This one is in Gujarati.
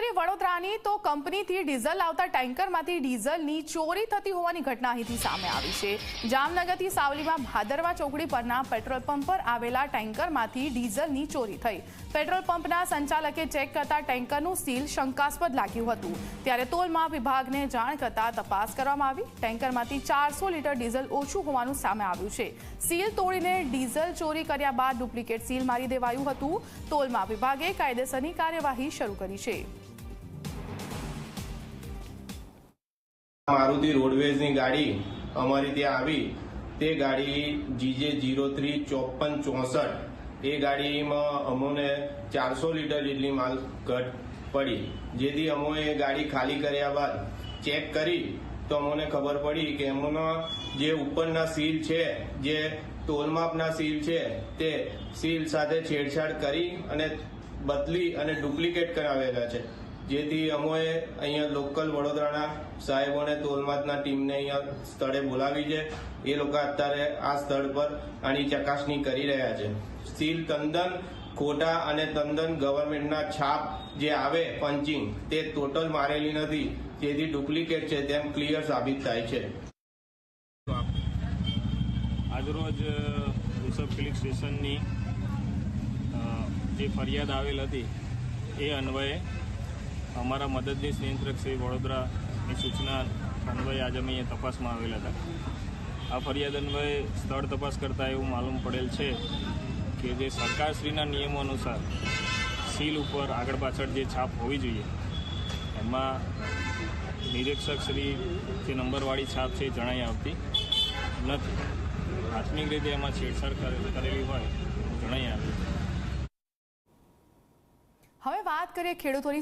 કરીએ વડોદરાની તો કંપનીથી ડીઝલ લાવતા ટેન્કરમાંથી ડીઝલની ચોરી થતી હોવાની ઘટના અહીંથી સામે આવી છે। જામનગરથી સાવલીમાં ભાદરવા ચોકડી પરના પેટ્રોલ પંપ પર આવેલા ટેન્કરમાંથી ડીઝલની ચોરી થઈ। પેટ્રોલ પંપના સંચાલકે ચેક કરતા ટેન્કરનું સીલ શંકાસ્પદ લાગ્યું હતું, ત્યારે તોલમાપ વિભાગને જાણ કરતા તપાસ કરવામાં આવી। ટેન્કરમાંથી 400 લીટર ડીઝલ ઓછું હોવાનું સામે આવ્યું છે। સીલ તોડીને ડીઝલ ચોરી કર્યા બાદ ડુપ્લિકેટ સીલ મારી દેવાયું હતું। તોલમાપ વિભાગે કાયદેસરની કાર્યવાહી શરૂ કરી છે। મારુતિ રોડવેઝની ગાડી અમારી ત્યાં આવી, તે ગાડી GJ035464 એ ગાડીમાં અમોને 400 લીટર જેટલી માલ ઘટ પડી, જેથી અમોએ ગાડી ખાલી કર્યા બાદ ચેક કરી તો અમોને ખબર પડી કે એમના જે ઉપરના સીલ છે, જે તોલમાપના સીલ છે, તે સીલ સાથે છેડછાડ કરી અને બદલી અને ડુપ્લિકેટ કરાવેલા છે, જેથી અમોએ અહીંયા લોકલ વડોદરાના સાહેબોને તોલમાપના ટીમને અહીંયા સ્થળે બોલાવી છે। એ લોકો અત્યારે આ સ્થળ પર આની ચકાસણી કરી રહ્યા છે। સીલ તદ્દન ખોટા અને તદ્દન ગવર્મેન્ટના છાપ જે આવે પંચિંગ તે ટોટલ મારેલી નથી, જેથી ડુપ્લિકેટ છે તેમ ક્લિયર સાબિત થાય છે। આજરોજ રિષભ ફિલિંગ સ્ટેશનની જે ફરિયાદ આવેલ હતી એ અન્વયે અમારા મદદનીશ નિયંત્રક શ્રી વડોદરાની સૂચના અન્વયે આજે અમે અહીંયા તપાસમાં આવેલા હતા। આ ફરિયાદ અન્વયે સ્થળ તપાસ કરતાં એવું માલુમ પડેલ છે કે જે સરકારશ્રીના નિયમો અનુસાર સીલ ઉપર આગળ પાછળ જે છાપ હોવી જોઈએ એમાં નિરીક્ષક શ્રી જે નંબરવાળી છાપ છે એ જણાઈ આવતી નથી। પ્રાથમિક રીતે એમાં છેડછાડ કરેલી હોય જણાઈ આવી। હવે વાત કરીએ ખેડૂતોની